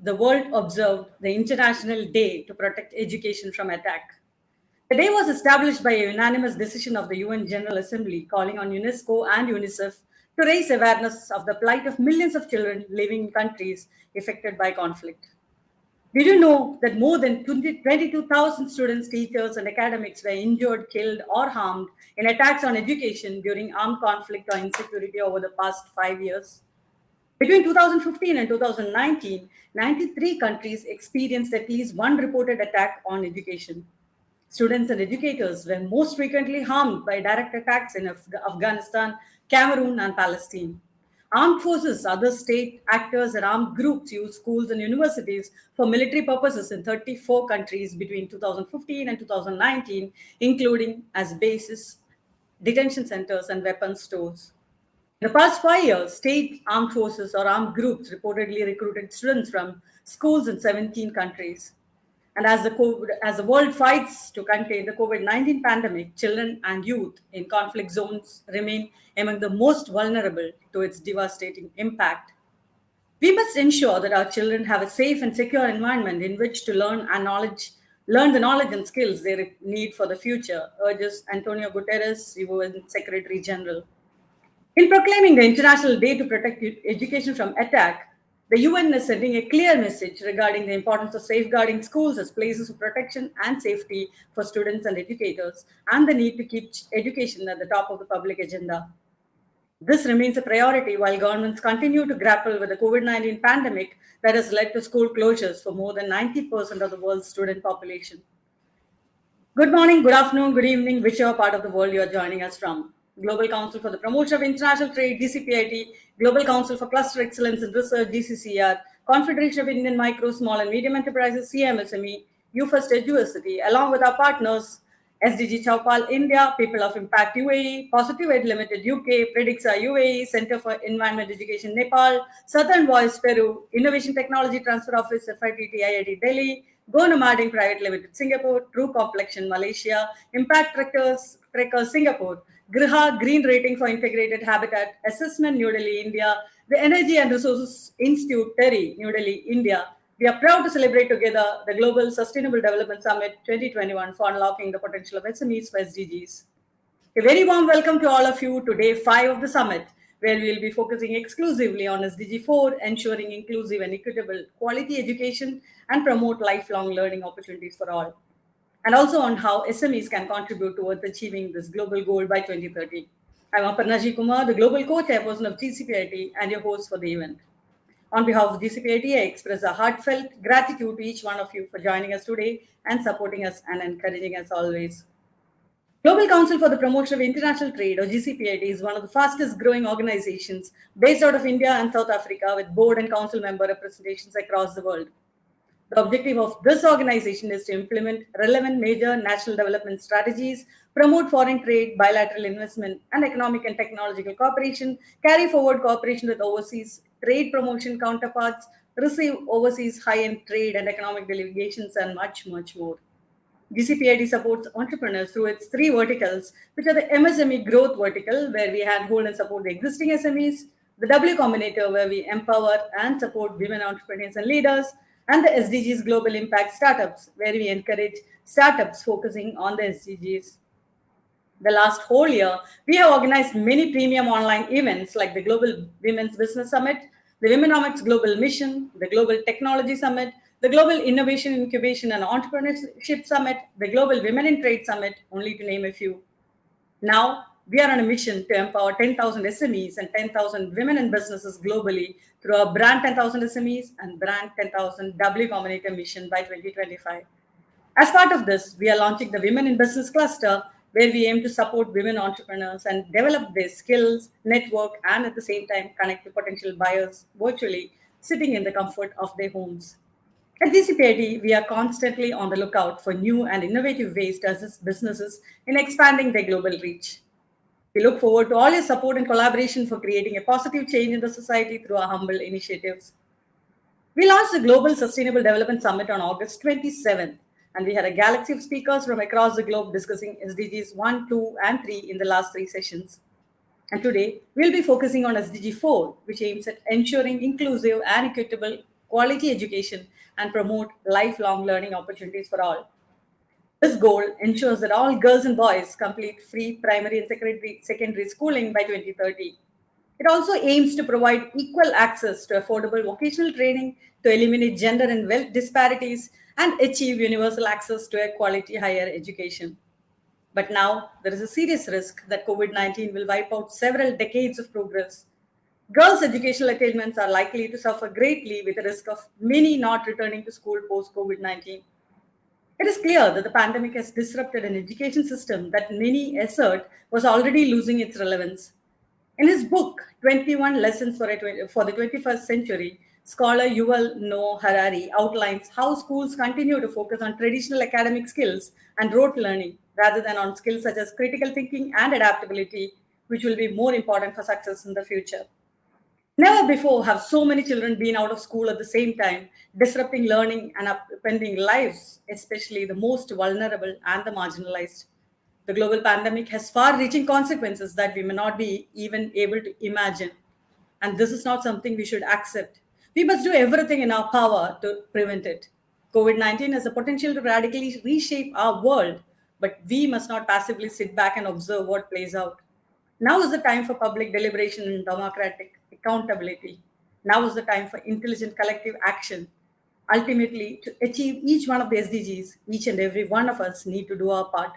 the world observed the International Day to Protect Education from Attack. The day was established by a unanimous decision of the UN General Assembly calling on UNESCO and UNICEF to raise awareness of the plight of millions of children living in countries affected by conflict. Did you know that more than 22,000 students, teachers, and academics were injured, killed, or harmed in attacks on education during armed conflict or insecurity over the past 5 years? Between 2015 and 2019, 93 countries experienced at least one reported attack on education. Students and educators were most frequently harmed by direct attacks in Afghanistan, Cameroon, and Palestine. Armed forces, other state actors, and armed groups used schools and universities for military purposes in 34 countries between 2015 and 2019, including as bases, detention centers, and weapons stores. In the past 5 years, state armed forces or armed groups reportedly recruited students from schools in 17 countries. And as the world fights to contain the COVID-19 pandemic, children and youth in conflict zones remain among the most vulnerable to its devastating impact. We must ensure that our children have a safe and secure environment in which to learn the knowledge and skills they need for the future, urges Antonio Guterres, UN Secretary General. In proclaiming the International Day to Protect Education from Attack, the UN is sending a clear message regarding the importance of safeguarding schools as places of protection and safety for students and educators, and the need to keep education at the top of the public agenda. This remains a priority while governments continue to grapple with the COVID-19 pandemic that has led to school closures for more than 90% of the world's student population. Good morning, good afternoon, good evening, whichever part of the world you are joining us from. Global Council for the Promotion of International Trade, GCPIT, Global Council for Cluster Excellence in Research, GCCR, Confederation of Indian Micro, Small and Medium Enterprises, CMSME, UFirst Eduversity, along with our partners, SDG4 India, People of Impact UAE, Positive Ed Limited UK, Predixa UAE, Center for Environment Education Nepal, Southern Voice Peru, Innovation Technology Transfer Office, FITT IIT Delhi, Go Nomading Private Limited Singapore, True Complexion Malaysia, Impact Trackers Singapore, Griha Green Rating for Integrated Habitat Assessment New Delhi, India, the Energy and Resources Institute TERI, New Delhi, India. We are proud to celebrate together the Global Sustainable Development Summit 2021 for unlocking the potential of SMEs for SDGs. A very warm welcome to all of you to day 5 of the summit, where we will be focusing exclusively on SDG4, ensuring inclusive and equitable quality education and promote lifelong learning opportunities for all, and also on how SMEs can contribute towards achieving this global goal by 2030. I'm Aparna Kumar, the Global Co-Chairperson of GCPIT and your host for the event. On behalf of GCPIT, I express a heartfelt gratitude to each one of you for joining us today and supporting us and encouraging us always. Global Council for the Promotion of International Trade, or GCPIT, is one of the fastest growing organizations based out of India and South Africa with board and council member representations across the world. The objective of this organization is to implement relevant major national development strategies, promote foreign trade, bilateral investment, and economic and technological cooperation, carry forward cooperation with overseas trade promotion counterparts, receive overseas high-end trade and economic delegations, and much, much more. GCPIT supports entrepreneurs through its 3 verticals, which are the MSME growth vertical, where we handhold and support the existing SMEs, the W Combinator, where we empower and support women entrepreneurs and leaders, and the SDGs Global Impact Startups, where we encourage startups focusing on the SDGs. The last whole year, we have organized many premium online events like the Global Women's Business Summit, the Womenomics Global Mission, the Global Technology Summit, the Global Innovation, Incubation and Entrepreneurship Summit, the Global Women in Trade Summit, only to name a few. Now, we are on a mission to empower 10,000 SMEs and 10,000 women in businesses globally through our Brand 10,000 SMEs and Brand 10,000 W Combinator mission by 2025. As part of this, we are launching the Women in Business Cluster, where we aim to support women entrepreneurs and develop their skills, network, and at the same time connect to potential buyers virtually, sitting in the comfort of their homes. At GCPIT, we are constantly on the lookout for new and innovative ways to assist businesses in expanding their global reach. We look forward to all your support and collaboration for creating a positive change in the society through our humble initiatives. We launched the Global Sustainable Development Summit on August 27th, and we had a galaxy of speakers from across the globe discussing SDGs 1, 2, and 3 in the last 3 sessions. And today, we'll be focusing on SDG 4, which aims at ensuring inclusive and equitable quality education and promote lifelong learning opportunities for all. This goal ensures that all girls and boys complete free primary and secondary schooling by 2030. It also aims to provide equal access to affordable vocational training, to eliminate gender and wealth disparities, and achieve universal access to a quality higher education. But now there is a serious risk that COVID 19 will wipe out several decades of progress. Girls' educational attainments are likely to suffer greatly with the risk of many not returning to school post COVID 19. It is clear that the pandemic has disrupted an education system that many assert was already losing its relevance. In his book, 21 Lessons for the 21st Century, scholar Yuval Noah Harari outlines how schools continue to focus on traditional academic skills and rote learning rather than on skills such as critical thinking and adaptability, which will be more important for success in the future. Never before have so many children been out of school at the same time, disrupting learning and upending lives, especially the most vulnerable and the marginalized. The global pandemic has far reaching consequences that we may not be even able to imagine. And this is not something we should accept. We must do everything in our power to prevent it. COVID 19 has the potential to radically reshape our world, but we must not passively sit back and observe what plays out. Now is the time for public deliberation and democratic accountability. Now is the time for intelligent collective action. Ultimately, to achieve each one of the SDGs, each and every one of us need to do our part.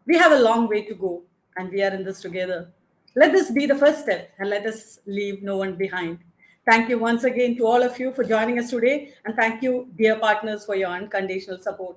We have a long way to go, and we are in this together. Let this be the first step, and let us leave no one behind. Thank you once again to all of you for joining us today, and thank you, dear partners, for your unconditional support.